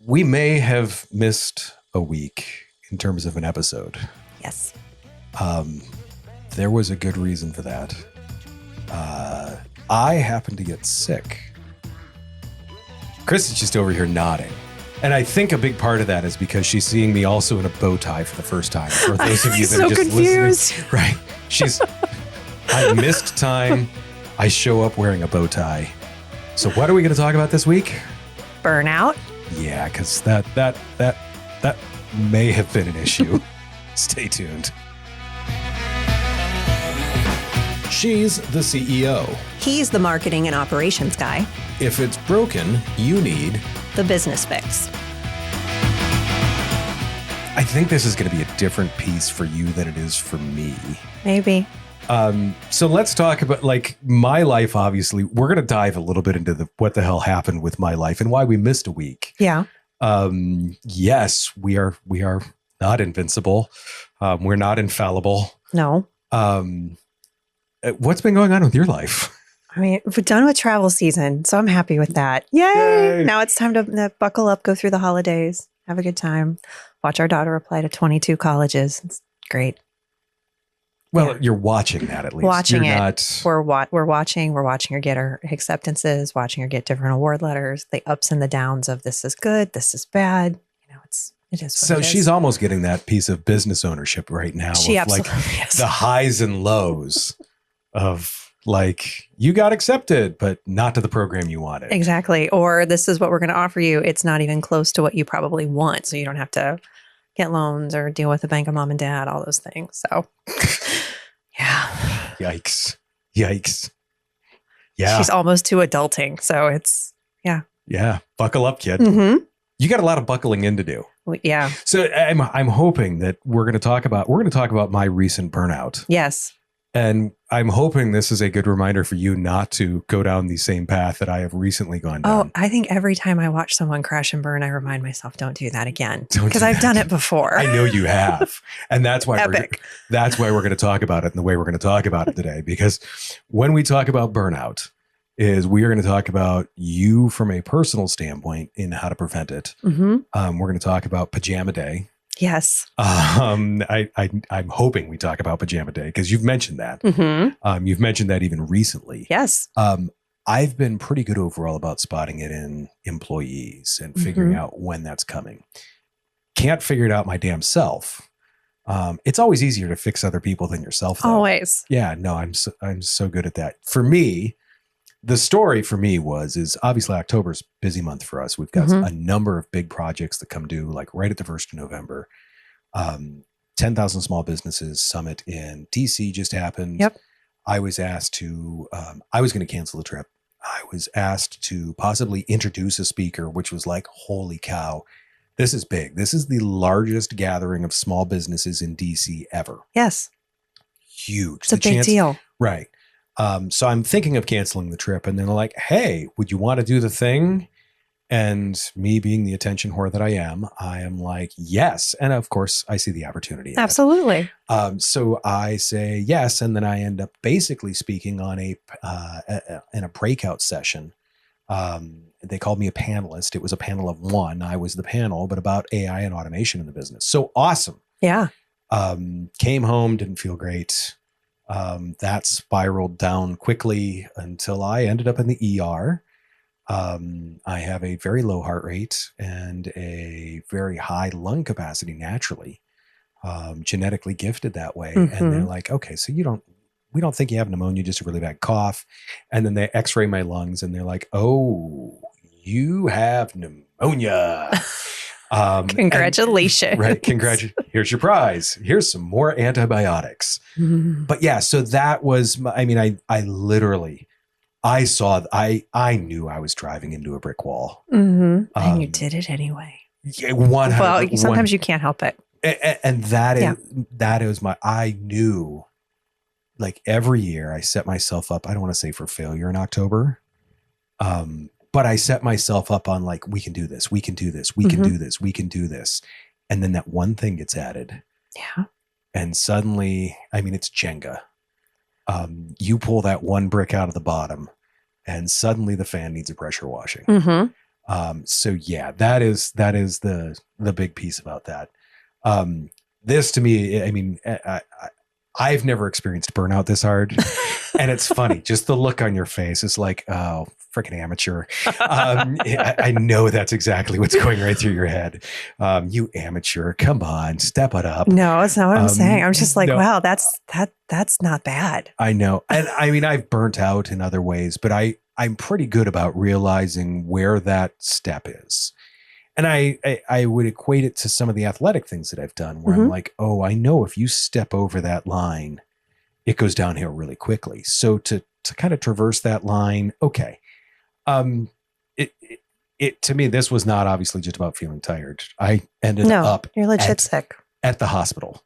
We may have missed a week in terms of an episode. Yes. There was a good reason for that. I happened to get sick. Chris is just over here nodding. And I think a big part of that is because she's seeing me also in a bow tie for the first time. For those of you that so are just confused. listening. Right. I missed time. I show up wearing a bow tie. So what are we going to talk about this week? Burnout. Yeah, because that may have been an issue. Stay tuned. She's the CEO. He's the marketing and operations guy. If it's broken, you need The business fix. I think this is going to be a different piece for you than it is for me. Maybe. So let's talk about like my life. Obviously, we're going to dive a little bit into what the hell happened with my life and why we missed a week. Yeah. Yes, we are not invincible. We're not infallible. No. What's been going on with your life? I mean, we're done with travel season, so I'm happy with that. Yay! Now it's time to buckle up, go through the holidays, have a good time, watch our daughter apply to 22 colleges. It's great. Well, you're watching that at least. Watching you're it. Not... We're watching her get her acceptances, watching her get different award letters, the ups and the downs of this is good, this is bad. You know, it is. So she's almost getting that piece of business ownership right now. She of absolutely like is. The highs and lows of like you got accepted, but not to the program you wanted. Exactly. Or this is what we're going to offer you. It's not even close to what you probably want. So you don't have to get loans or deal with the bank of mom and dad, all those things. So yeah. Yikes. Yeah. She's almost to adulting. So it's, yeah. Yeah. Buckle up, kid. Mm-hmm. You got a lot of buckling in to do. Yeah. So I'm hoping that we're going to talk about my recent burnout. Yes. And I'm hoping this is a good reminder for you not to go down the same path that I have recently gone down. Oh, I think every time I watch someone crash and burn, I remind myself, don't do that again. Because I've done it before. I know you have. And that's why we're going to talk about it in the way we're going to talk about it today. Because when we talk about burnout, we are going to talk about you from a personal standpoint in how to prevent it. Mm-hmm. We're going to talk about pajama day. Yes. I'm hoping we talk about pajama day because you've mentioned that. Mm-hmm. You've mentioned that even recently. Yes. I've been pretty good overall about spotting it in employees and figuring out when that's coming. Can't figure it out my damn self. It's always easier to fix other people than yourself, though. Always. Yeah, no, I'm so good at that. For me, the story for me is obviously October's busy month for us. We've got a number of big projects that come due like right at the 1st of November. 10,000 Small Businesses Summit in DC just happened. Yep. I was asked to, I was going to cancel the trip. I was asked to possibly introduce a speaker, which was like, holy cow, this is big. This is the largest gathering of small businesses in DC ever. Yes. Huge. It's a big deal. Right. So I'm thinking of canceling the trip and they're like, hey, would you want to do the thing? And me being the attention whore that I am like, yes. And of course I see the opportunity. Absolutely. So I say yes. And then I end up basically speaking on in a breakout session. They called me a panelist. It was a panel of one. I was the panel, but about AI and automation in the business. So awesome. Yeah. Came home, didn't feel great. That spiraled down quickly until I ended up in the ER. I have a very low heart rate and a very high lung capacity naturally, genetically gifted that way. And they're like, okay, so we don't think you have pneumonia, just a really bad cough. And then they x-ray my lungs and they're like, oh, you have pneumonia. Congratulations. Right. Here's your prize. Here's some more antibiotics. But yeah, so that was, I literally, I knew I was driving into a brick wall. And you did it anyway. Yeah, 100%. Well, sometimes you can't help it. And that is I knew like every year I set myself up, I don't want to say for failure in October. But I set myself up on like, we can do this. We can do this. We can do this. We can do this. And then that one thing gets added. Yeah. And suddenly, it's Jenga. You pull that one brick out of the bottom and suddenly the fan needs a pressure washing. So yeah, that is the big piece about that. This to me, I mean, I've never experienced burnout this hard. And it's funny, just the look on your face is like, oh, freaking amateur. I know that's exactly what's going right through your head. You amateur, come on, step it up. No, that's not what I'm saying. I'm just like, No, wow, that's not bad. I know. And I mean, I've burnt out in other ways, but I'm pretty good about realizing where that step is. And I would equate it to some of the athletic things that I've done where I'm like, oh, I know if you step over that line, it goes downhill really quickly. So to kind of traverse that line, okay. It, to me, this was not obviously just about feeling tired. I ended up you're legit sick at the hospital.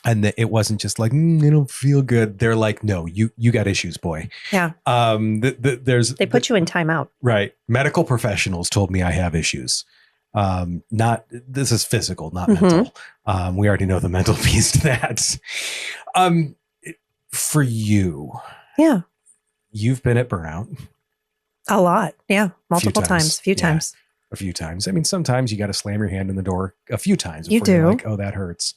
And it wasn't just like, they don't feel good. They're like, no, you got issues, boy. Yeah. They put you in timeout. Right. Medical professionals told me I have issues. This is physical, not mental. We already know the mental piece to that. For you. Yeah. You've been at burnout. A lot. Yeah. Multiple times. A few times. A few times. I mean, sometimes you got to slam your hand in the door a few times. You do. You're like, oh, that hurts.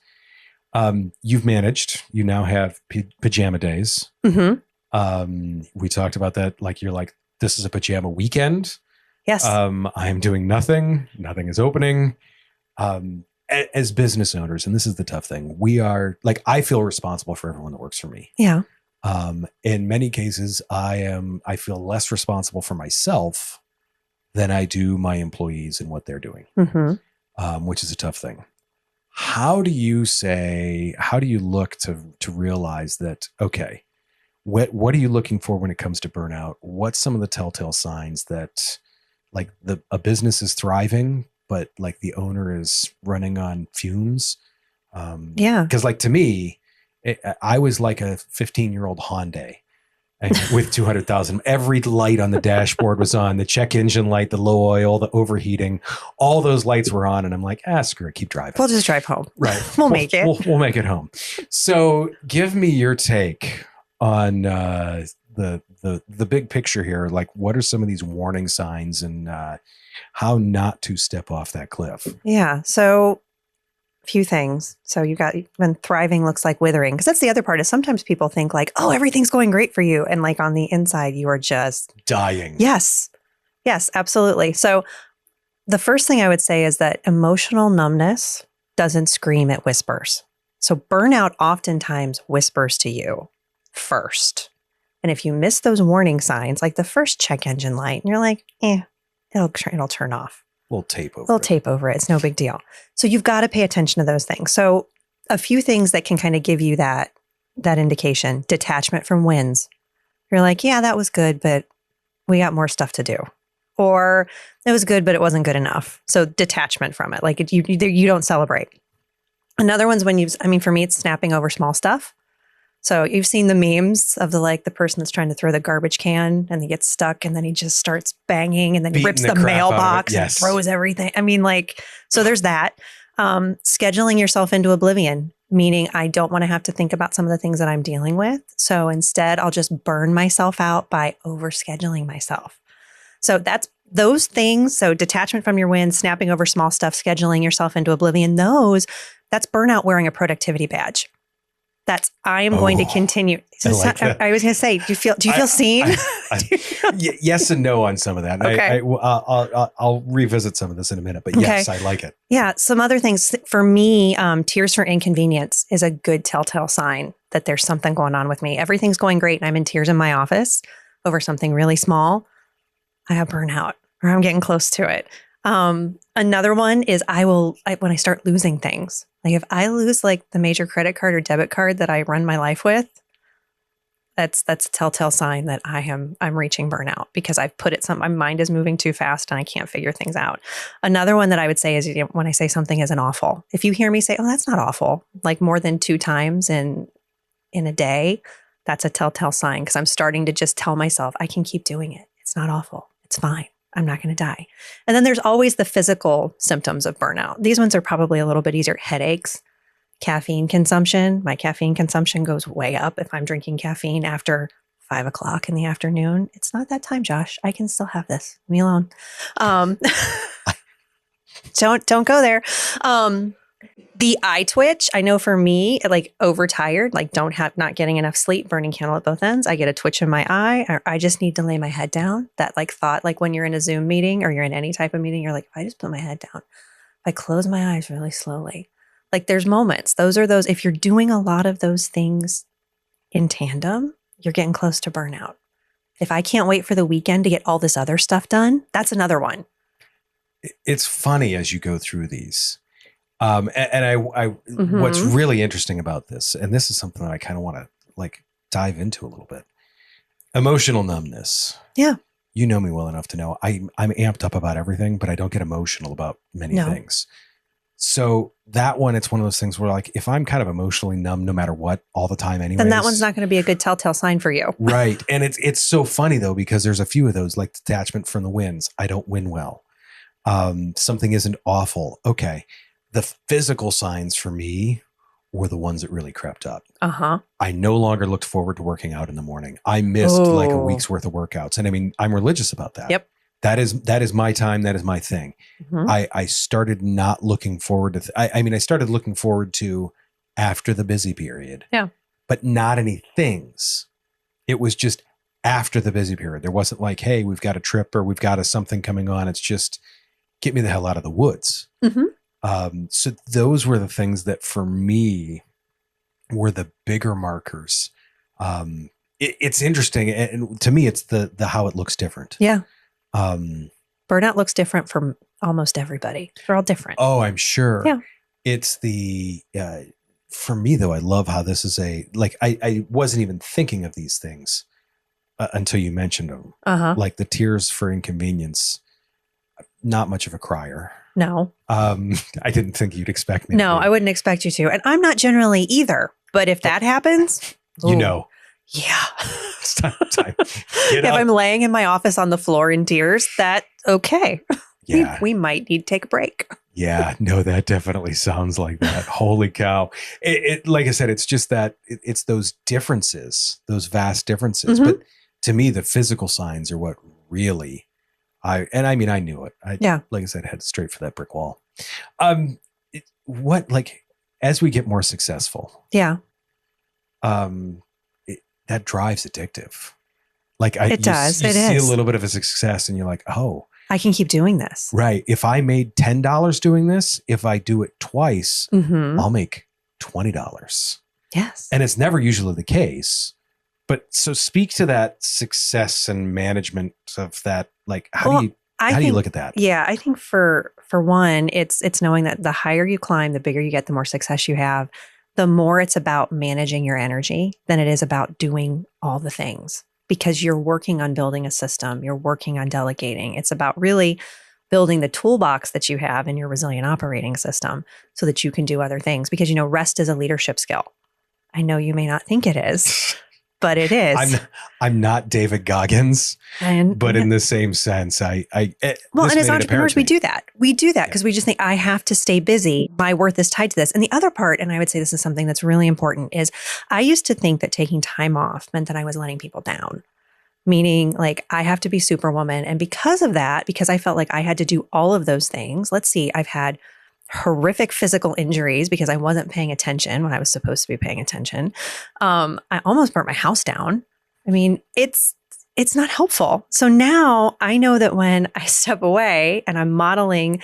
You've managed. You now have pajama days. We talked about that. Like, you're like, this is a pajama weekend. Yes. I'm doing nothing. Nothing is opening. As business owners, and this is the tough thing, we are like, I feel responsible for everyone that works for me. Yeah. In many cases, I feel less responsible for myself than I do my employees and what they're doing, which is a tough thing. How do you look to realize that, okay, what are you looking for when it comes to burnout? What's some of the telltale signs that like a business is thriving, but like the owner is running on fumes? Because like to me, I was like a 15-year-old Hyundai with 200,000. Every light on the dashboard was on, the check engine light, the low oil, the overheating, all those lights were on. And I'm like, screw it, keep driving. We'll just drive home. Right. We'll make it. We'll make it home. So give me your take on the big picture here. Like, what are some of these warning signs and how not to step off that cliff? Yeah. So few things. So you got when thriving looks like withering, because that's the other part is sometimes people think like, oh, everything's going great for you. And like on the inside, you are just dying. Yes. Yes, absolutely. So the first thing I would say is that emotional numbness doesn't scream, it whispers. So burnout oftentimes whispers to you first. And if you miss those warning signs, like the first check engine light, and you're like, it'll turn off. Little tape over it. It's no big deal. So you've got to pay attention to those things. So a few things that can kind of give you that indication: detachment from wins. You're like, yeah, that was good, but we got more stuff to do. Or it was good, but it wasn't good enough. So detachment from it. Like you don't celebrate. Another one's for me, it's snapping over small stuff. So you've seen the memes of the person that's trying to throw the garbage can and he gets stuck and then he just starts banging and then he rips the mailbox and throws everything. I mean, so there's that. Scheduling yourself into oblivion, meaning I don't want to have to think about some of the things that I'm dealing with. So instead, I'll just burn myself out by overscheduling myself. So that's those things. So detachment from your wins, snapping over small stuff, scheduling yourself into oblivion, that's burnout wearing a productivity badge. I am going to continue. I was going to say, do you feel seen? Yes and no on some of that. Okay. I'll revisit some of this in a minute, but yes, I like it. Yeah. Some other things for me, tears for inconvenience is a good telltale sign that there's something going on with me. Everything's going great and I'm in tears in my office over something really small. I have burnout or I'm getting close to it. Another one is when I start losing things, like if I lose like the major credit card or debit card that I run my life with, that's a telltale sign that I'm reaching burnout because I've my mind is moving too fast and I can't figure things out. Another one that I would say is when I say something isn't awful, if you hear me say, oh, that's not awful, like more than 2 times in a day, that's a telltale sign because I'm starting to just tell myself I can keep doing it. It's not awful. It's fine. I'm not going to die. And then there's always the physical symptoms of burnout. These ones are probably a little bit easier. Headaches, caffeine consumption. My caffeine consumption goes way up if I'm drinking caffeine after 5 o'clock in the afternoon. It's not that time, Josh. I can still have this. Leave me alone. Um, don't go there. The eye twitch, I know for me, like overtired, like not getting enough sleep, burning candle at both ends. I get a twitch in my eye, or I just need to lay my head down. That like thought, like when you're in a Zoom meeting or you're in any type of meeting, you're like, if I just put my head down, if I close my eyes really slowly, like there's moments. Those are those. If you're doing a lot of those things in tandem, you're getting close to burnout. If I can't wait for the weekend to get all this other stuff done, that's another one. It's funny as you go through these. What's really interesting about this, and this is something that I kind of want to like dive into a little bit. Emotional numbness. Yeah. You know me well enough to know I'm amped up about everything, but I don't get emotional about many things. So that one, it's one of those things where like, if I'm kind of emotionally numb, no matter what, all the time anyway, then that one's not going to be a good telltale sign for you. Right. And it's so funny though, because there's a few of those, like detachment from the wins. I don't win well. Something isn't awful. Okay. The physical signs for me were the ones that really crept up. I no longer looked forward to working out in the morning. I missed like a week's worth of workouts. And I mean, I'm religious about that. Yep. That is my time. That is my thing. I started not looking forward to, I started looking forward to after the busy period. Yeah. But not any things. It was just after the busy period. There wasn't like, hey, we've got a trip or we've got something coming on. It's just get me the hell out of the woods. So those were the things that for me were the bigger markers. It's interesting. And to me, it's the how it looks different. Yeah. Burnout looks different from almost everybody. They're all different. Oh, I'm sure. Yeah. It's for me though, I love how this is I wasn't even thinking of these things until you mentioned them. Like the tears for inconvenience. Not much of a crier. No. I didn't think you'd expect me. No, I wouldn't expect you to. And I'm not generally either. But if that happens, you know. Yeah. It's time. If I'm laying in my office on the floor in tears, okay. Yeah. We might need to take a break. Yeah. No, that definitely sounds like that. Holy cow. It like I said, it's just that it's those differences, those vast differences. But to me, the physical signs are what really I knew it. Like I said, head straight for that brick wall. As we get more successful. Yeah. That drive's addictive. It does. You see a little bit of a success and you're like, oh, I can keep doing this. Right. If I made $10 doing this, if I do it twice, I'll make $20. Yes. And it's never usually the case. But so speak to that success and management of that. Like, how do you look at that? Yeah, I think for one, it's knowing that the higher you climb, the bigger you get, the more success you have, the more it's about managing your energy than it is about doing all the things, because you're working on building a system, you're working on delegating. It's about really building the toolbox that you have in your resilient operating system so that you can do other things, because, rest is a leadership skill. I know you may not think it is. But it is. I'm not David Goggins, but in the same sense, and as entrepreneurs, we do that. We do that because we just think I have to stay busy. My worth is tied to this. And the other part, and I would say this is something that's really important, is I used to think that taking time off meant that I was letting people down, meaning like I have to be superwoman. And because of that, because I felt like I had to do all of those things, let's see, I've had horrific physical injuries because I wasn't paying attention when I was supposed to be paying attention. I almost burnt my house down. I mean, it's not helpful. So now I know that when I step away and I'm modeling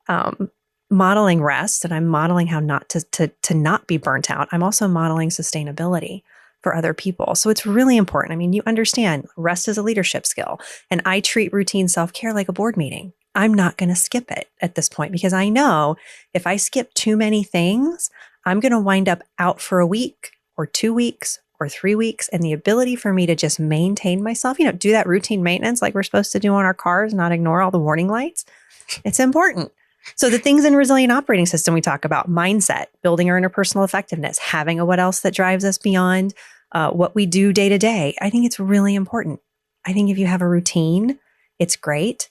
rest and I'm modeling how not to not be burnt out, I'm also modeling sustainability for other people. So it's really important. I mean, you understand rest is a leadership skill, and I treat routine self-care like a board meeting. I'm not going to skip it at this point because I know if I skip too many things, I'm going to wind up out for a week or 2 weeks or 3 weeks. And the ability for me to just maintain myself, do that routine maintenance like we're supposed to do on our cars, not ignore all the warning lights. It's important. So the things in resilient operating system we talk about, mindset, building our interpersonal effectiveness, having a what else that drives us beyond what we do day to day. I think it's really important. I think if you have a routine, it's great.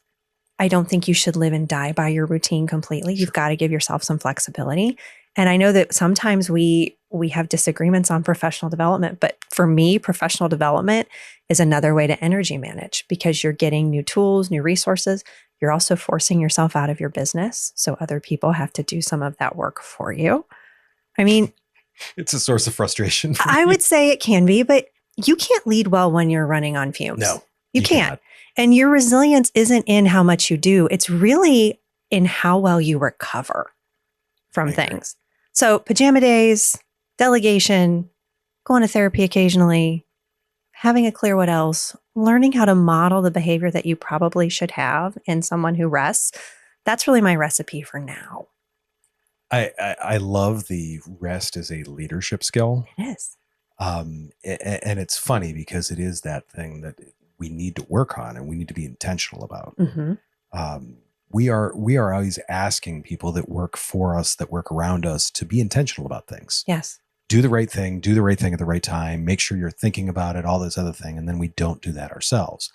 I don't think you should live and die by your routine completely. You've got to give yourself some flexibility. And I know that sometimes we have disagreements on professional development, but for me, professional development is another way to energy manage because you're getting new tools, new resources. You're also forcing yourself out of your business. So other people have to do some of that work for you. I mean, It's a source of frustration for I me. would say it can be, but you can't lead well when you're running on fumes. No, you can't. cannot. And your resilience isn't in how much you do. It's really in how well you recover from things. So pajama days, delegation, going to therapy occasionally, having a clear what else, learning how to model the behavior that you probably should have in someone who rests. That's really my recipe for now. I love the rest as a leadership skill. It is. And it's funny because it is that thing that we need to work on and we need to be intentional about. Mm-hmm. We are always asking people that work for us, that work around us, to be intentional about things. Yes. Do the right thing at the right time, make sure you're thinking about it, all this other thing. And then we don't do that ourselves.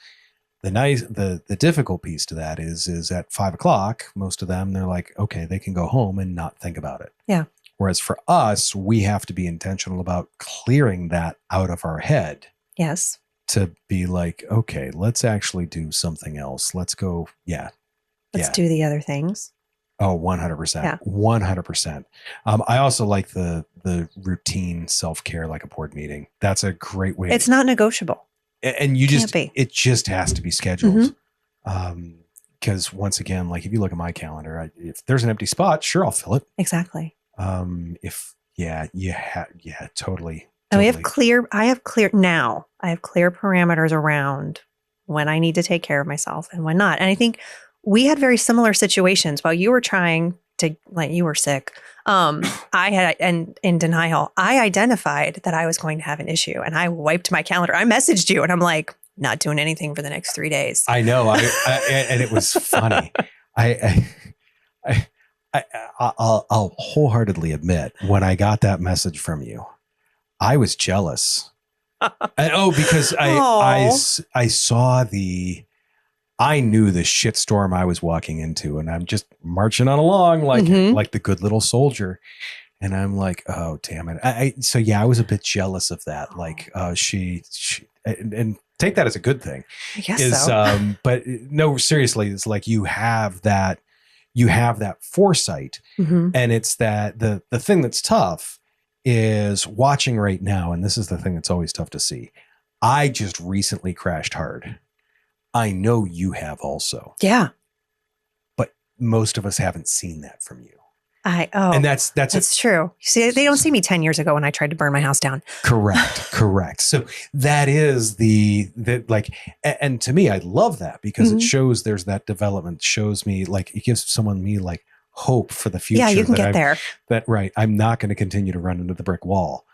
The difficult piece to that is at 5 o'clock, most of them, they're like, okay, they can go home and not think about it. Yeah. Whereas for us, we have to be intentional about clearing that out of our head. Yes. To be like, okay, let's actually do something else. Let's go. Yeah. Let's do the other things. Oh, 100%. Yeah. 100%. I also like the routine self-care, like a board meeting. That's a great way. It's not negotiable. And it just has to be scheduled. Because once again, like if you look at my calendar, if there's an empty spot, sure, I'll fill it. Exactly. Totally. And I have clear parameters around when I need to take care of myself and when not. And I think we had very similar situations while you were trying to, like, you were sick. And in denial, I identified that I was going to have an issue and I wiped my calendar. I messaged you and I'm like, not doing anything for the next 3 days. I know. And it was funny. I'll wholeheartedly admit, when I got that message from you, I was jealous. Because I saw I knew the shitstorm I was walking into, and I'm just marching on along like the good little soldier. And I'm like, oh, damn it. I was a bit jealous of that. Like, she and take that as a good thing. I guess so. But no, seriously, it's like you have that foresight. And it's that the thing that's tough is watching right now. And this is the thing that's always tough to see. I just recently crashed hard. I know you have also. Yeah. But most of us haven't seen that from you. And that's true. You see, they don't see me 10 years ago when I tried to burn my house down. Correct. So that is and to me, I love that because it shows there's that development, shows me, like, it gives me like hope for the future. Yeah, you can get there. I'm not going to continue to run into the brick wall.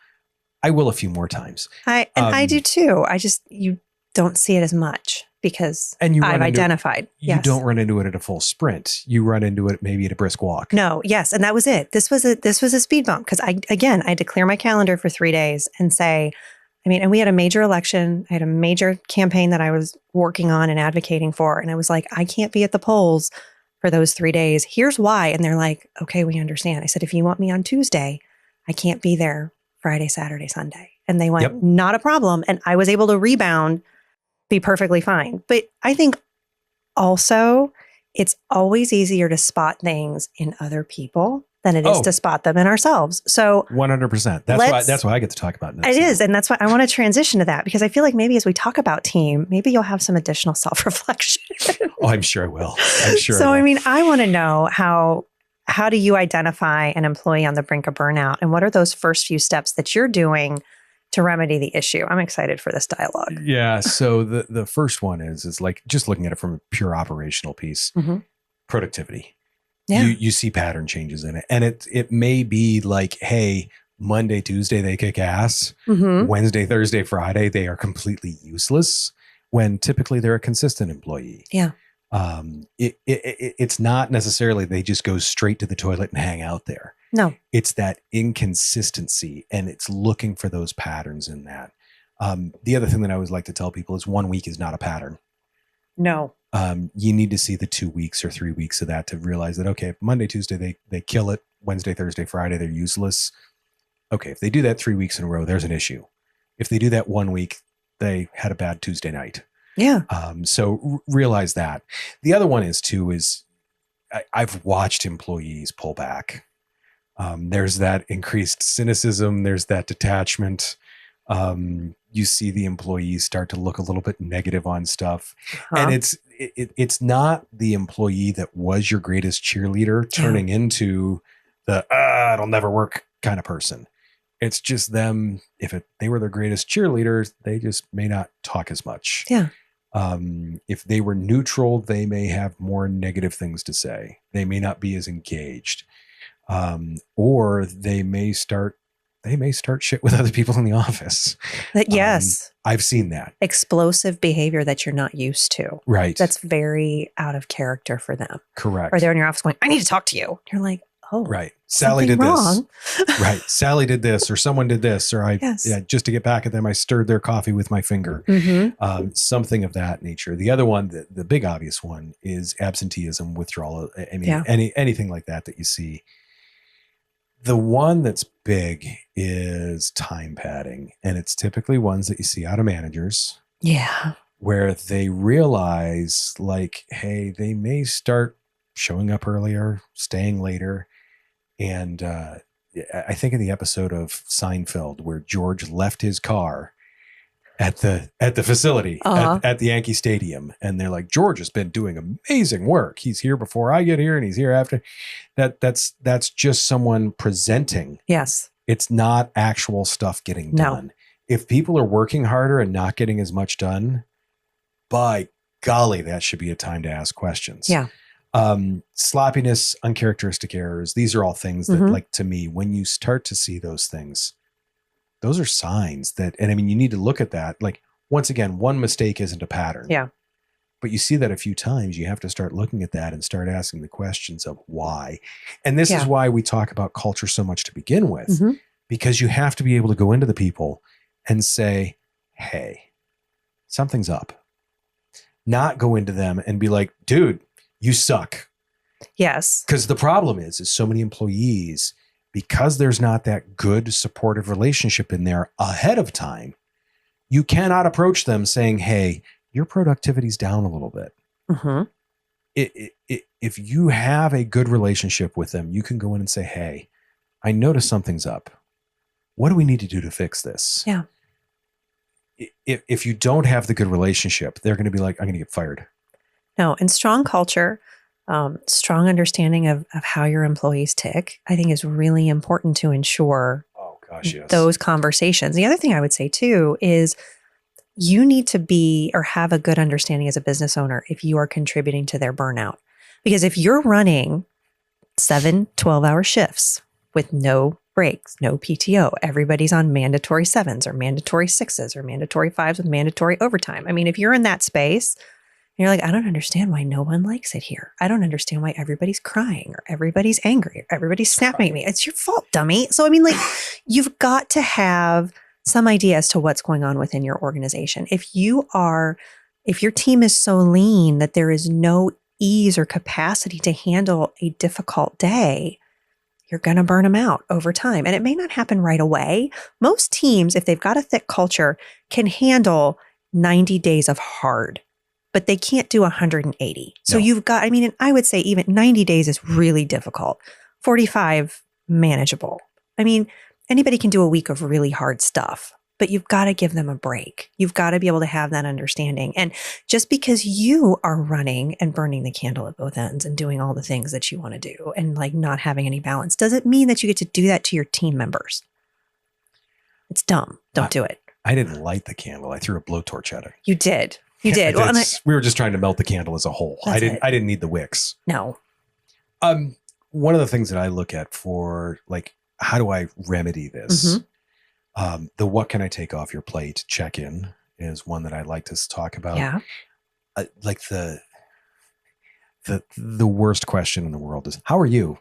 I will a few more times. I do too. You don't see it as much because I've identified. You don't run into it at a full sprint. You run into it maybe at a brisk walk. No, yes. And that was it. This was a speed bump because I had to clear my calendar for 3 days and say, and we had a major election. I had a major campaign that I was working on and advocating for. And I was like, I can't be at the polls for those 3 days. Here's why. And they're like, okay, we understand. I said, if you want me on Tuesday, I can't be there Friday, Saturday, Sunday. And they went, not a problem. And I was able to rebound, be perfectly fine. But I think also it's always easier to spot things in other people than it is to spot them in ourselves. So 100%. That's why I get to talk about it. It is. And that's why I want to transition to that, because I feel like maybe as we talk about team, maybe you'll have some additional self-reflection. Oh, I'm sure I will. I want to know how do you identify an employee on the brink of burnout? And what are those first few steps that you're doing to remedy the issue? I'm excited for this dialogue. Yeah. So the first one is like just looking at it from a pure operational piece, productivity. Yeah. You see pattern changes in it. And it may be like, hey, Monday, Tuesday, they kick ass. Wednesday, Thursday, Friday, they are completely useless, when typically they're a consistent employee. Yeah. It's not necessarily they just go straight to the toilet and hang out there. No. It's that inconsistency, and it's looking for those patterns in that. The other thing that I always like to tell people is 1 week is not a pattern. No. You need to see the 2 weeks or 3 weeks of that to realize that, okay, Monday, Tuesday, they kill it. Wednesday, Thursday, Friday, they're useless. Okay, if they do that 3 weeks in a row, there's an issue. If they do that one week, they had a bad Tuesday night. Yeah. So realize that. The other one is I've watched employees pull back. There's that increased cynicism. There's that detachment. You see the employees start to look a little bit negative on stuff. And it's not the employee that was your greatest cheerleader turning into the, it'll never work kind of person. It's just them. If they were their greatest cheerleaders, they just may not talk as much. Yeah. If they were neutral, they may have more negative things to say. They may not be as engaged. Or they may start shit with other people in the office. Yes. I've seen that. Explosive behavior that you're not used to. Right. That's very out of character for them. Correct. Or they're in your office going, I need to talk to you. You're like, oh, right. Sally did wrong. this. Right. Sally did this, or someone did this, or just to get back at them, I stirred their coffee with my finger. Mm-hmm. Something of that nature. The other one, the big obvious one, is absenteeism, withdrawal. I mean, anything like that you see. The one that's big is time padding, and it's typically ones that you see out of managers. Yeah. Where they realize, like, hey, they may start showing up earlier, staying later. And I think in the episode of Seinfeld where George left his car at the facility at the Yankee Stadium, and they're like, George has been doing amazing work. He's here before I get here, and he's here after. That's just someone presenting. Yes, it's not actual stuff getting done. If people are working harder and not getting as much done, by golly, that should be a time to ask questions. Yeah. Sloppiness, uncharacteristic errors. These are all things that, like, to me, when you start to see those things, those are signs that, and I mean, you need to look at that. Like, once again, one mistake isn't a pattern. Yeah. But you see that a few times, you have to start looking at that and start asking the questions of why. And this is why we talk about culture so much to begin with, because you have to be able to go into the people and say, hey, something's up. Not go into them and be like, dude, you suck. Yes. Because the problem is so many employees, because there's not that good supportive relationship in there ahead of time, you cannot approach them saying, hey, your productivity's down a little bit. If you have a good relationship with them, you can go in and say, hey, I noticed something's up. What do we need to do to fix this? Yeah. If you don't have the good relationship, they're going to be like, I'm going to get fired. No, and strong culture, strong understanding of how your employees tick, I think is really important to ensure those conversations. The other thing I would say too is you need to be or have a good understanding as a business owner if you are contributing to their burnout. Because if you're running 7, 12-hour shifts with no breaks, no PTO, everybody's on mandatory 7s or mandatory 6s or mandatory 5s with mandatory overtime. I mean, if you're in that space, and you're like, I don't understand why no one likes it here. I don't understand why everybody's crying or everybody's angry or everybody's snapping at me. It's your fault, dummy. So, I mean, like, you've got to have some idea as to what's going on within your organization. If your team is so lean that there is no ease or capacity to handle a difficult day, you're going to burn them out over time. And it may not happen right away. Most teams, if they've got a thick culture, can handle 90 days of hard, but they can't do 180. So you've got, I mean, I would say even 90 days is really difficult. 45, manageable. I mean, anybody can do a week of really hard stuff, but you've got to give them a break. You've got to be able to have that understanding. And just because you are running and burning the candle at both ends and doing all the things that you want to do and like not having any balance, doesn't mean that you get to do that to your team members. It's dumb. Don't do it. I didn't light the candle. I threw a blowtorch at it. You did. You did. Well, we were just trying to melt the candle as a whole. I didn't need the wicks. No. One of the things that I look at for, like, how do I remedy this? The what can I take off your plate check-in is one that I like to talk about. Yeah. Like the worst question in the world is, how are you?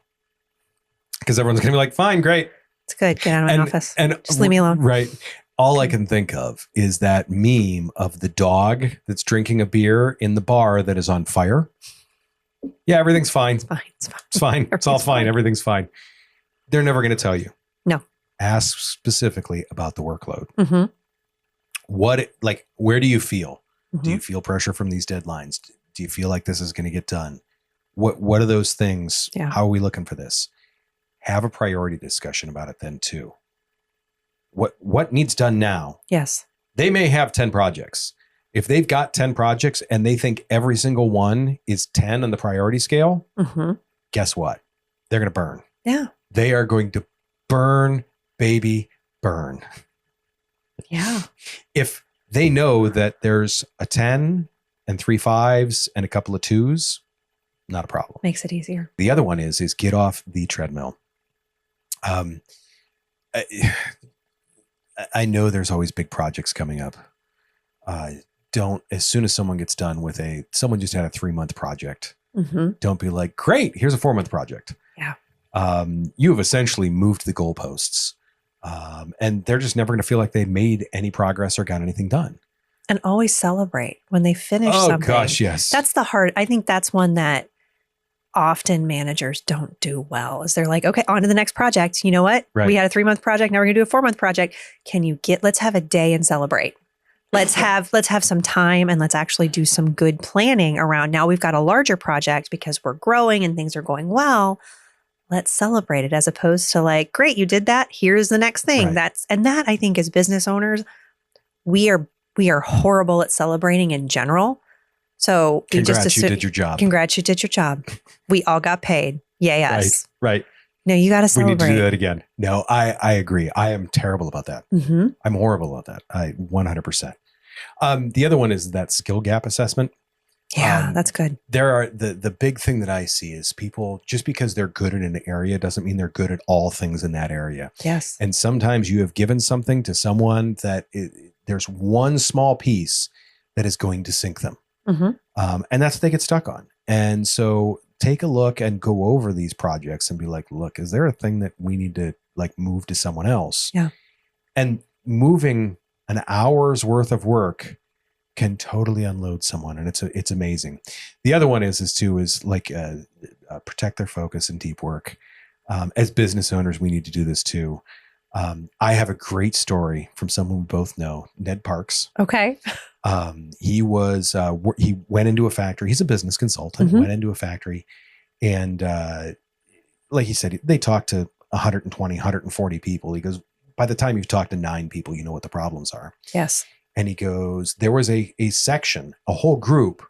Because everyone's going to be like, fine, great. It's good. Get out of my office. And just leave me alone. Right. All I can think of is that meme of the dog that's drinking a beer in the bar that is on fire. Yeah, everything's fine. It's fine. It's fine. It's fine. It's all fine. Everything's fine. They're never going to tell you. No. Ask specifically about the workload. where do you feel? Do Mhm. you feel pressure from these deadlines? Do you feel like this is going to get done? What are those things? Yeah. How are we looking for this? Have a priority discussion about it then too. What needs done now? Yes. They may have 10 projects. If they've got 10 projects and they think every single one is 10 on the priority scale, Mhm. guess what? They're going to burn. Yeah. They are going to burn, baby, burn. Yeah. If they know that there's a 10 and 3 5s and a couple of 2s, not a problem. Makes it easier. The other one is get off the treadmill. I know there's always big projects coming up. Don't, as soon as someone gets done with someone just had a 3-month project, Mhm. don't be like, great, here's a 4-month project. Yeah. You have essentially moved the goalposts. And they're just never going to feel like they made any progress or got anything done. And always celebrate when they finish Oh something. gosh, yes. That's the hard. I think that's one that often managers don't do well. Is they're like, okay, on to the next project. You know what? Right. We had a 3-month project. Now we're gonna do a 4-month project. Let's have a day and celebrate. Let's have some time and let's actually do some good planning around. Now we've got a larger project because we're growing and things are going well. Let's celebrate it, as opposed to like, great, you did that. Here's the next thing. Right. That I think as business owners, we are horrible at celebrating in general. So we Congrats, you did your job. Congrats, you did your job. We all got paid. Yay, us. Right. No, you got to We celebrate. need to do that again. No, I agree. I am terrible about that. Mm-hmm. I'm horrible about that. 100%. The other one is that skill gap assessment. Yeah, that's good. There are the big thing that I see is people, just because they're good in an area doesn't mean they're good at all things in that area. Yes. And sometimes you have given something to someone that there's one small piece that is going to sink them. Mm-hmm. And that's what they get stuck on. And so take a look and go over these projects and be like, look, is there a thing that we need to like move to someone else? Yeah. And moving an hour's worth of work can totally unload someone, and it's amazing. The other one is like protect their focus and deep work. As business owners, we need to do this too. I have a great story from someone we both know, Ned Parks. Okay. He went into a factory. He's a business consultant. Mm-hmm. Went into a factory, and like he said, they talked to 120, 140 people. He goes, by the time you've talked to 9 people, you know what the problems are. Yes. And he goes, there was a section, a whole group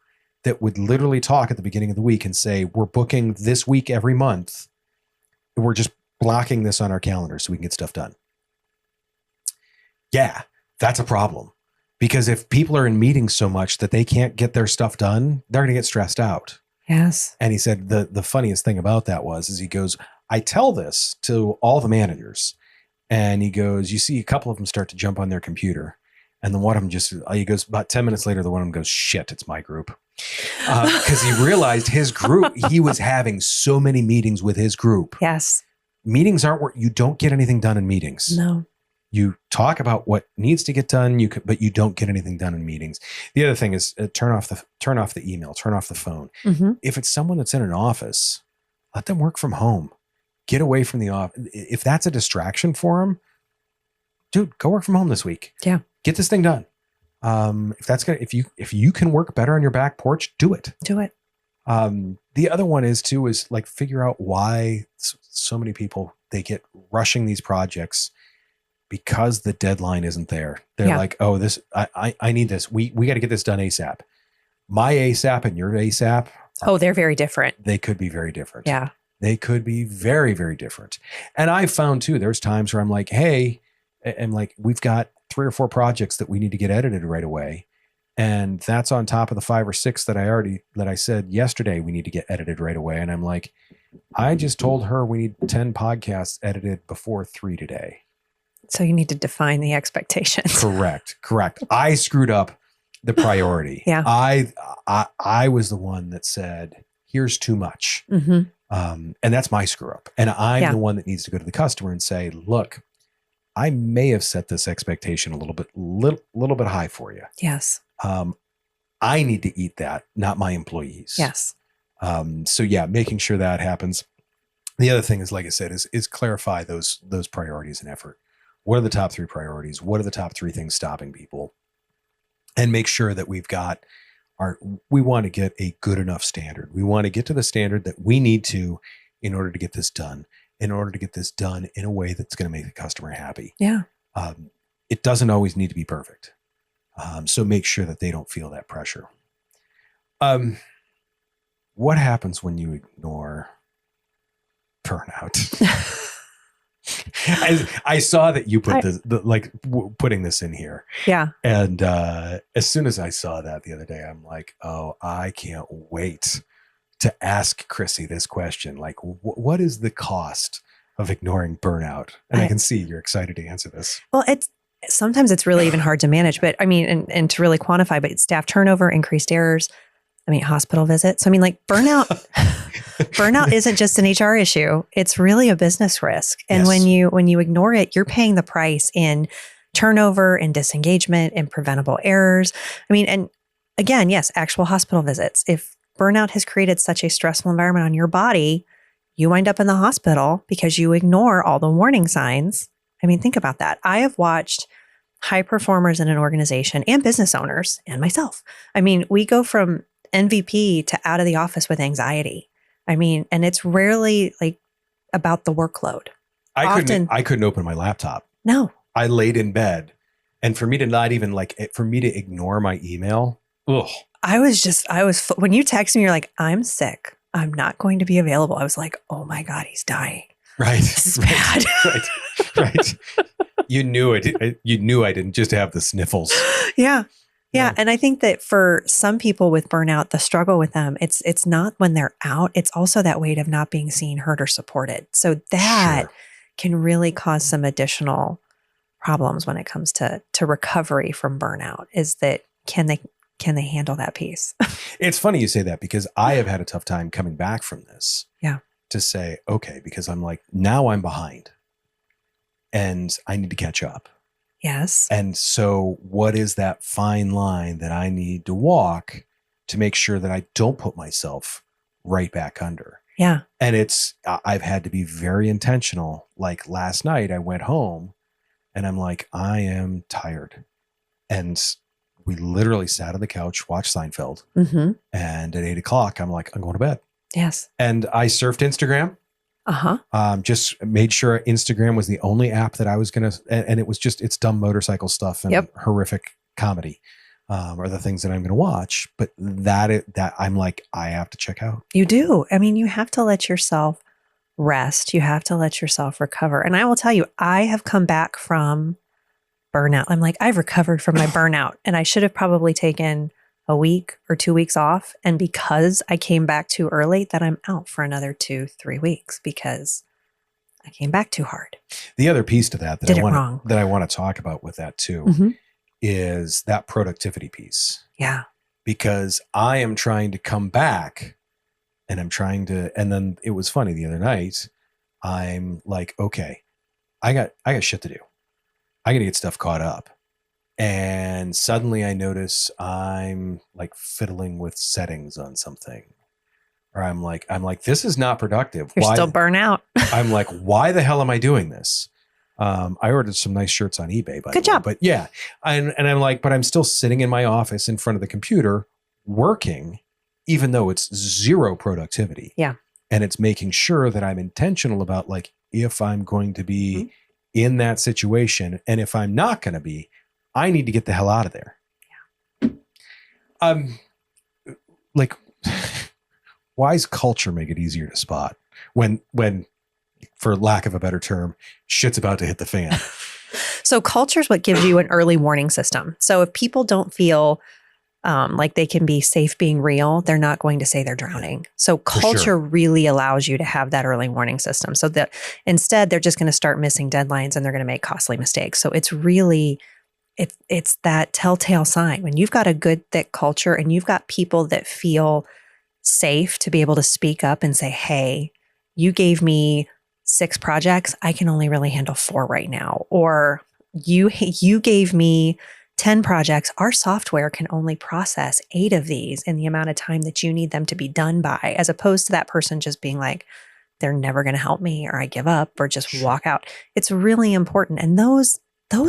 that would literally talk at the beginning of the week and say, we're booking this week every month. We're just blocking this on our calendar so we can get stuff done. Yeah, that's a problem. Because if people are in meetings so much that they can't get their stuff done, they're going to get stressed out. Yes. And he said the funniest thing about that is he goes, I tell this to all the managers. And he goes, you see a couple of them start to jump on their computer. And then one of them he goes, about 10 minutes later, the one of them goes, shit, it's my group. Because he realized his group, he was having so many meetings with his group. Yes. Meetings aren't where you don't get anything done in meetings. No. You talk about what needs to get done, but you don't get anything done in meetings. The other thing is turn off the email, turn off the phone. Mm-hmm. If it's someone that's in an office, let them work from home. Get away from the office. If that's a distraction for them, dude, go work from home this week. Yeah. Get this thing done. If you can work better on your back porch, do it. Do it. The other one is like figure out why so many people, they get rushing these projects because the deadline isn't there. They're like, oh, I need this. We got to get this done ASAP. My ASAP and your ASAP. They're very different. They could be very different. Yeah. They could be very, very different. And I've found too, there's times where I'm like, hey, and like, we've got 3 or 4 projects that we need to get edited right away. And that's on top of the 5 or 6 that I said yesterday, we need to get edited right away. And I'm like, I just told her we need 10 podcasts edited before 3 today. So you need to define the expectations. Correct. I screwed up the priority. Yeah. I was the one that said, here's too much. Mm-hmm. And that's my screw up. And I'm the one that needs to go to the customer and say, look, I may have set this expectation a little bit high for you. Yes. I need to eat that, not my employees. Yes. So yeah, making sure that happens. The other thing is, like I said, is clarify those priorities and effort. What are the top 3 priorities? What are the top 3 things stopping people? and make sure that we want to get a good enough standard. We want to get to the standard that we need to in order to get this done, in order to get this done in a way that's going to make the customer happy. Yeah. It doesn't always need to be perfect. So make sure that they don't feel that pressure. What happens when you ignore burnout? I saw that you put putting this in here. Yeah. And as soon as I saw that the other day, I'm like, oh, I can't wait to ask Chrissy this question. Like, what is the cost of ignoring burnout? And I can see you're excited to answer this. Well, sometimes it's really even hard to manage, but I mean, and to really quantify, but staff turnover, increased errors, hospital visits. Burnout isn't just an HR issue. It's really a business risk. And Yes. when you ignore it, you're paying the price in turnover and disengagement and preventable errors. And again, yes, actual hospital visits. If burnout has created such a stressful environment on your body, you wind up in the hospital because you ignore all the warning signs. Think about that. I have watched high performers in an organization and business owners and myself. We go from MVP to out of the office with anxiety. And it's rarely like about the workload. I couldn't open my laptop. No. I laid in bed, and for me to not even for me to ignore my email. Ugh. When you text me, you're like, I'm sick. I'm not going to be available. I was like, oh my God, he's dying. Right. This is bad. Right. You knew it. You knew I didn't just have the sniffles. Yeah. Yeah. And I think that for some people with burnout, the struggle with them, it's not when they're out. It's also that weight of not being seen, heard, or supported. So that can really cause some additional problems when it comes to recovery from burnout. Is that can they handle that piece? It's funny you say that, because I have had a tough time coming back from this. Yeah. To say, okay, because I'm like, now I'm behind and I need to catch up. Yes. And so what is that fine line that I need to walk to make sure that I don't put myself right back under? Yeah. And I've had to be very intentional. Like last night I went home and I'm like, I am tired. And we literally sat on the couch, watched Seinfeld. Mm-hmm. And at 8:00, I'm like, I'm going to bed. Yes. And I surfed Instagram. Just made sure Instagram was the only app that I was going to, and it was just, it's dumb motorcycle stuff and horrific comedy, are the things that I'm going to watch. But that I'm like, I have to check out. You do. You have to let yourself rest. You have to let yourself recover. And I will tell you, I have come back from burnout. I'm like, I've recovered from my burnout, and I should have probably taken a week or 2 weeks off. And because I came back too early, that I'm out for another 2-3 weeks because I came back too hard. The other piece to that I want to talk about with that too, mm-hmm. is that productivity piece. Yeah. Because I am trying to come back and and then it was funny the other night. I'm like, okay, I got shit to do. I got to get stuff caught up. And suddenly I notice I'm like fiddling with settings on something, or I'm like, this is not productive. You're still burnt out. I'm like, why the hell am I doing this? I ordered some nice shirts on eBay, Good job. But yeah. And I'm like, but I'm still sitting in my office in front of the computer working, even though it's zero productivity. Yeah. And it's making sure that I'm intentional about like, if I'm going to be in that situation, and if I'm not going to be, I need to get the hell out of there. Yeah. Like, why does culture make it easier to spot when, for lack of a better term, shit's about to hit the fan? So culture is what gives you an early warning system. So if people don't feel like they can be safe being real, they're not going to say they're drowning. So culture really allows you to have that early warning system, so that instead they're just going to start missing deadlines and they're going to make costly mistakes. So it's really, it's that telltale sign when you've got a good, thick culture and you've got people that feel safe to be able to speak up and say, hey, you gave me 6 projects. I can only really handle 4 right now. Or you gave me 10 projects. Our software can only process 8 of these in the amount of time that you need them to be done by, as opposed to that person just being like, they're never going to help me, or I give up, or just walk out. It's really important. And those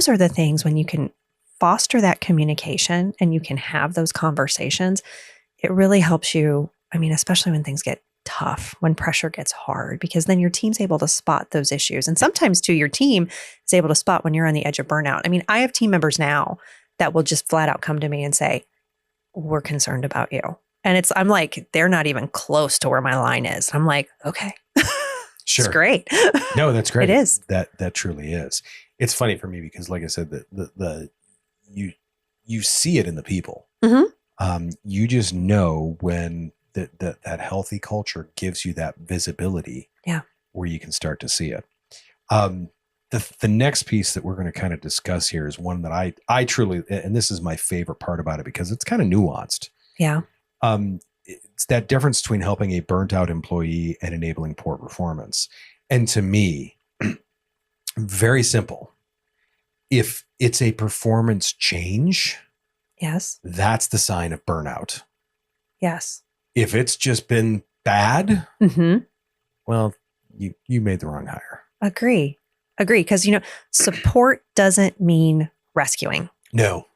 are the things when you can foster that communication and you can have those conversations, it really helps you. I mean, especially when things get tough, when pressure gets hard, because then your team's able to spot those issues. And sometimes too, your team is able to spot when you're on the edge of burnout. I mean, I have team members now that will just flat out come to me and say, we're concerned about you. And I'm like, they're not even close to where my line is. I'm like, okay, Sure. it's great. No, that's great. It is. That truly is. It's funny for me because, like I said, you see it in the people. Mm-hmm. You just know when that healthy culture gives you that visibility. Yeah. Where you can start to see it. The next piece that we're going to kind of discuss here is one that I truly, and this is my favorite part about it because it's kind of nuanced. Yeah. It's that difference between helping a burnt out employee and enabling poor performance. And to me, very simple. If it's a performance change, yes, that's the sign of burnout. Yes. If it's just been bad, mm-hmm. well, you made the wrong hire. Agree. Because, support doesn't mean rescuing. No.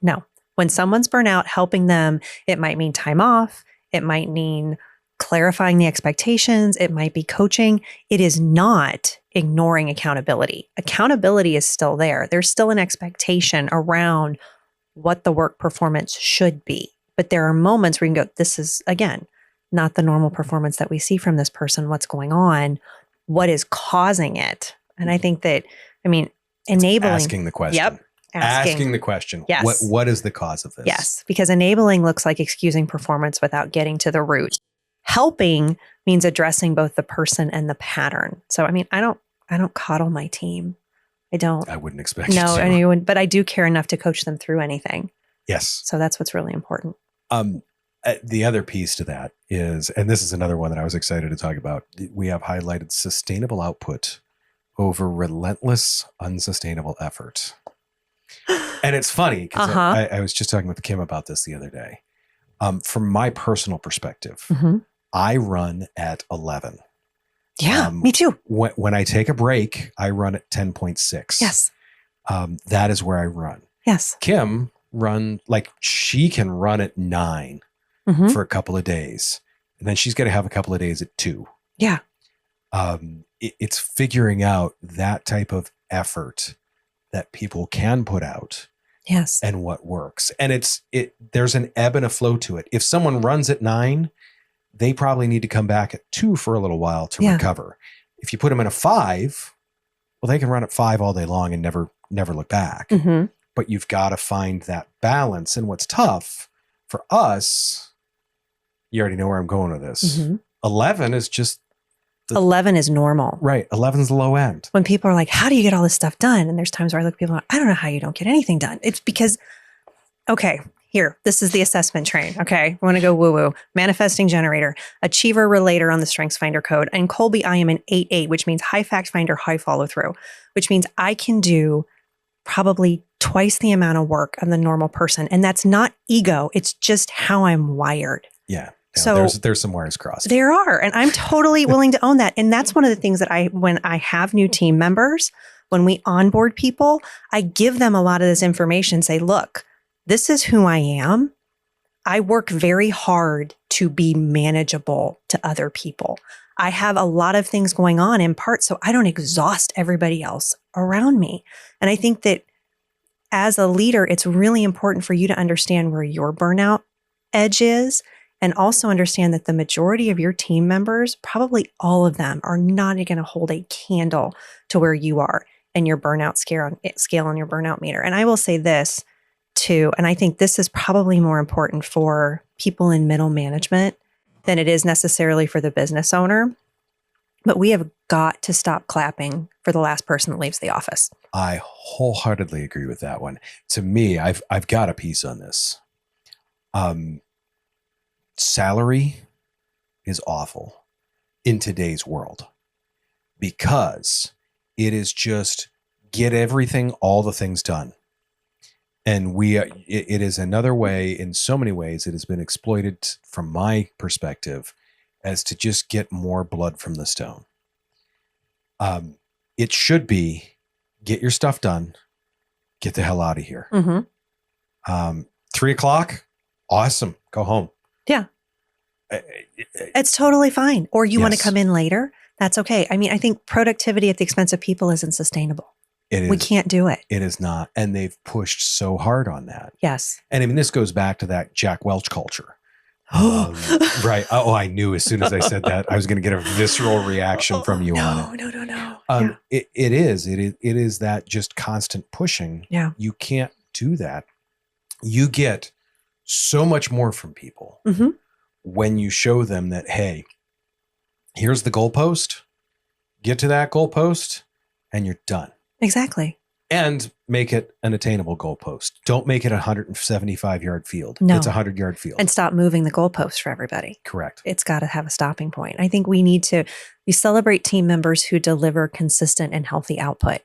When someone's burnout, helping them, it might mean time off. It might mean clarifying the expectations. It might be coaching. It is not ignoring accountability. Accountability is still there. There's still an expectation around what the work performance should be. But there are moments where you can go, this is, again, not the normal performance that we see from this person. What's going on? What is causing it? And I think that, enabling. Asking the question. Yep. Asking the question. Yes. What is the cause of this? Yes. Because enabling looks like excusing performance without getting to the root. Helping means addressing both the person and the pattern. So, I don't coddle my team. I don't. I wouldn't expect you No, to. anyone, but I do care enough to coach them through anything. Yes. So that's what's really important. The other piece to that is, and this is another one that I was excited to talk about, we have highlighted sustainable output over relentless, unsustainable effort. And it's funny because I was just talking with Kim about this the other day. From my personal perspective, mm-hmm. I run at 11. Yeah, me too. When I take a break, I run at 10.6. Yes. That is where I run. Yes. Kim she can run at 9 mm-hmm. for a couple of days. And then she's going to have a couple of days at 2. Yeah. It's figuring out that type of effort that people can put out. Yes. And what works. And there's an ebb and a flow to it. If someone runs at 9, they probably need to come back at 2 for a little while to recover. If you put them in a 5, well, they can run at 5 all day long and never look back. Mm-hmm. But you've got to find that balance. And what's tough for us, you already know where I'm going with this. Mm-hmm. 11 is just 11 is normal. Right. 11 is the low end. When people are like, how do you get all this stuff done? And there's times where I look at people, I don't know how you don't get anything done. It's because, okay, here, this is the assessment train. Okay. I want to go woo-woo. Manifesting generator, achiever relator on the Strengths Finder code. And Colby, I am an 8-8, which means high fact finder, high follow through, which means I can do probably twice the amount of work of the normal person. And that's not ego. It's just how I'm wired. Yeah. So there's some wires crossed. There are. And I'm totally willing to own that. And that's one of the things that when I have new team members, when we onboard people, I give them a lot of this information, say, look, this is who I am. I work very hard to be manageable to other people. I have a lot of things going on in part, so I don't exhaust everybody else around me. And I think that as a leader, it's really important for you to understand where your burnout edge is. And also understand that the majority of your team members, probably all of them, are not going to hold a candle to where you are in your burnout scale on your burnout meter. And I will say this too, and I think this is probably more important for people in middle management than it is necessarily for the business owner. But we have got to stop clapping for the last person that leaves the office. I wholeheartedly agree with that one. To me, I've got a piece on this. Salary is awful in today's world because it is just get everything, all the things done. And it is another way, in so many ways, it has been exploited from my perspective as to just get more blood from the stone. It should be get your stuff done, get the hell out of here. Mm-hmm. 3 o'clock, awesome. Go home. Yeah. Uh, It's totally fine. Or you want to Yes. come in later. That's okay. I mean, I think productivity at the expense of people isn't sustainable. It is. We can't do it. It is not. And they've pushed so hard on that. Yes. And I mean, this goes back to that Jack Welch culture. Right. Oh, I knew as soon as I said that, I was going to get a visceral reaction from you on it. No. It is that just constant pushing. Yeah. You can't do that. You get so much more from people Mm-hmm. when you show them that, hey, here's the goalpost, get to that goalpost, and you're done. Exactly. And make it an attainable goalpost. Don't make it a 175-yard field. No. It's a 100-yard field. And stop moving the goalposts for everybody. Correct. It's got to have a stopping point. I think we celebrate team members who deliver consistent and healthy output.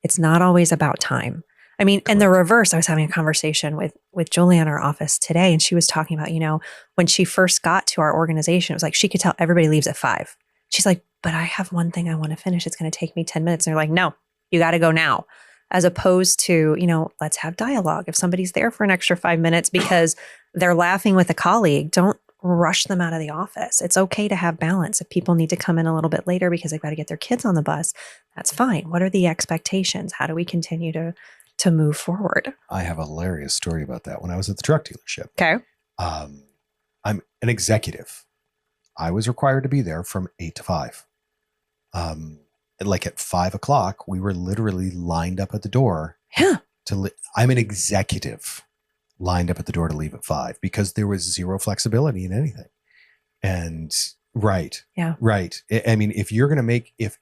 It's not always about time. I mean, Correct. and the reverse, I was having a conversation with Julie in our office today, and she was talking about, when she first got to our organization, it was like she could tell everybody leaves at 5. She's like, but I have one thing I want to finish. It's going to take me 10 minutes. And they're like, no, you got to go now. As opposed to, let's have dialogue. If somebody's there for an extra 5 minutes because they're laughing with a colleague, don't rush them out of the office. It's okay to have balance. If people need to come in a little bit later because they've got to get their kids on the bus, that's fine. What are the expectations? How do we continue to move forward? I have a hilarious story about that. When I was at the truck dealership. Okay. I'm an executive. I was required to be there from 8 to 5. Like at 5 o'clock, we were literally lined up at the door. Yeah. I'm an executive lined up at the door to leave at 5 because there was zero flexibility in anything. And right. Yeah. Right. I mean, if you're going to if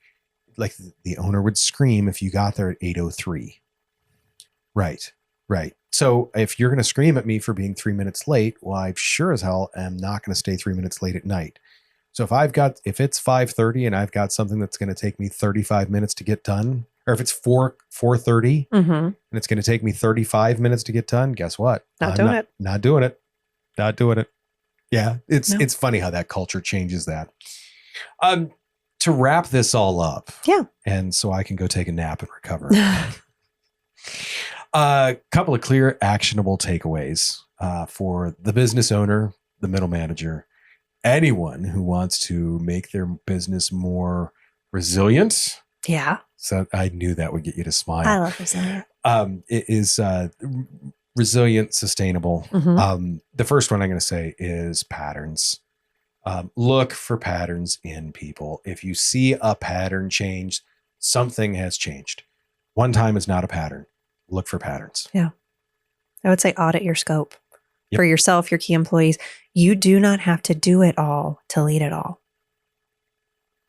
the owner would scream if you got there at 8:03. Right. Right. So if you're going to scream at me for being 3 minutes late, well, I sure as hell am not going to stay 3 minutes late at night. So if it's 5:30 and I've got something that's going to take me 35 minutes to get done, or if it's 4:30 and it's going to take me 35 minutes to get done, guess what? Not doing it. Yeah. It's funny how that culture changes that. To wrap this all up. Yeah. And so I can go take a nap and recover. A couple of clear, actionable takeaways for the business owner, the middle manager, anyone who wants to make their business more resilient. Yeah. So I knew that would get you to smile. I love resilient. It is resilient, sustainable. Mm-hmm. The first one I'm going to say is patterns. Look for patterns in people. If you see a pattern change, something has changed. One time is not a pattern. Look for patterns. Yeah. I would say audit your scope. For yourself, your key employees. You do not have to do it all to lead it all.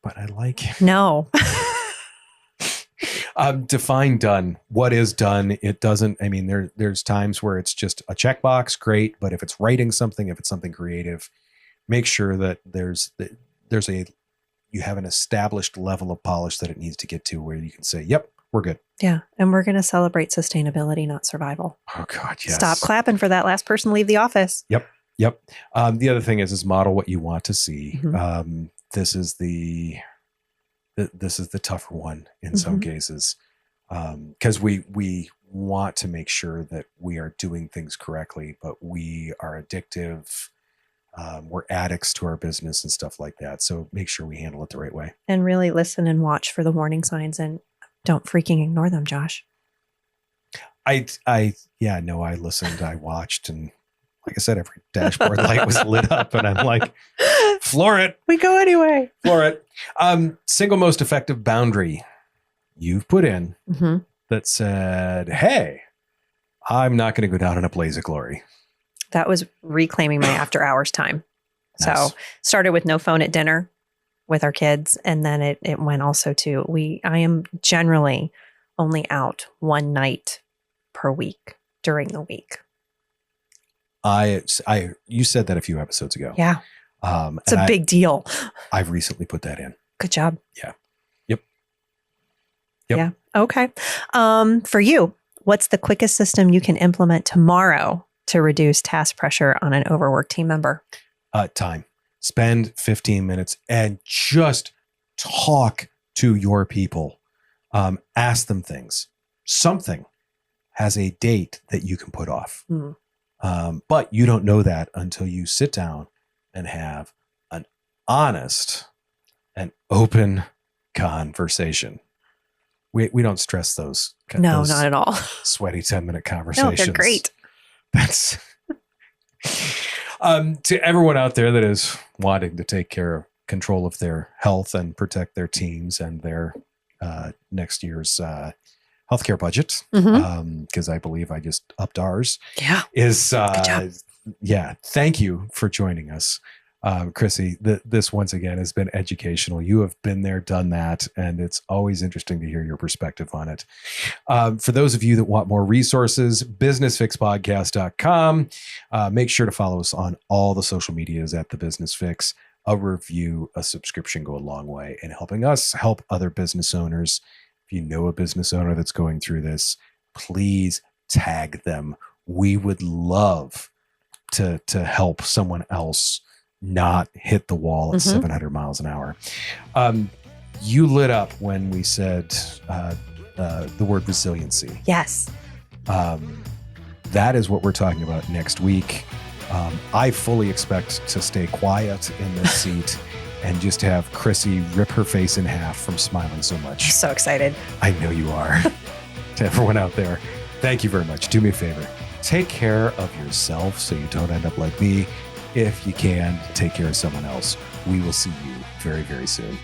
But I like it. No. Define done. What is done? It doesn't, I mean, there's times where it's just a checkbox, great. But if it's writing something, if it's something creative, make sure that you have an established level of polish that it needs to get to where you can say, yep, we're good. Yeah. And we're going to celebrate sustainability, not survival. Oh God, yes. Stop clapping for that last person to leave the office. Yep. The other thing is model what you want to see. Mm-hmm. This is the tougher one in some cases. Because we want to make sure that we are doing things correctly, but we are addictive. We're addicts to our business and stuff like that. So make sure we handle it the right way. And really listen and watch for the warning signs and don't freaking ignore them, Josh. I listened, I watched, and like I said, every dashboard light was lit up and I'm like, floor it. We go anyway. Floor it. Single most effective boundary you've put in that said, hey, I'm not going to go down in a blaze of glory. That was reclaiming my after hours time. Nice. So started with no phone at dinner with our kids. And then it went also to, I am generally only out one night per week during the week. You said that a few episodes ago. Yeah. It's a big deal. I've recently put that in. Good job. Yeah. Yep. Yeah. Okay. For you, what's the quickest system you can implement tomorrow to reduce task pressure on an overworked team member? Time. Spend 15 minutes and just talk to your people. Ask them things. Something. has a date that you can put off. Mm. But you don't know that until you sit down and have an honest and open conversation. We don't stress those. No, those not at all. sweaty 10-minute conversations. No, they're great. That's to everyone out there that is wanting to take control of their health and protect their teams and their next year's healthcare budget, because I believe I just upped ours. Yeah. Is good job. Yeah. Thank you for joining us. Chrissy, this once again has been educational. You have been there, done that, and it's always interesting to hear your perspective on it. For those of you that want more resources, businessfixpodcast.com. Make sure to follow us on all the social medias at The Business Fix. A review, a subscription go a long way in helping us help other business owners. If you know a business owner that's going through this, please tag them. We would love to help someone else not hit the wall at 700 miles an hour. You lit up when we said the word resiliency. Yes. That is what we're talking about next week. I fully expect to stay quiet in this seat and just have Chrissy rip her face in half from smiling so much. So excited. I know you are. To everyone out there, thank you very much. Do me a favor. Take care of yourself so you don't end up like me. If you can, take care of someone else. We will see you very, very soon.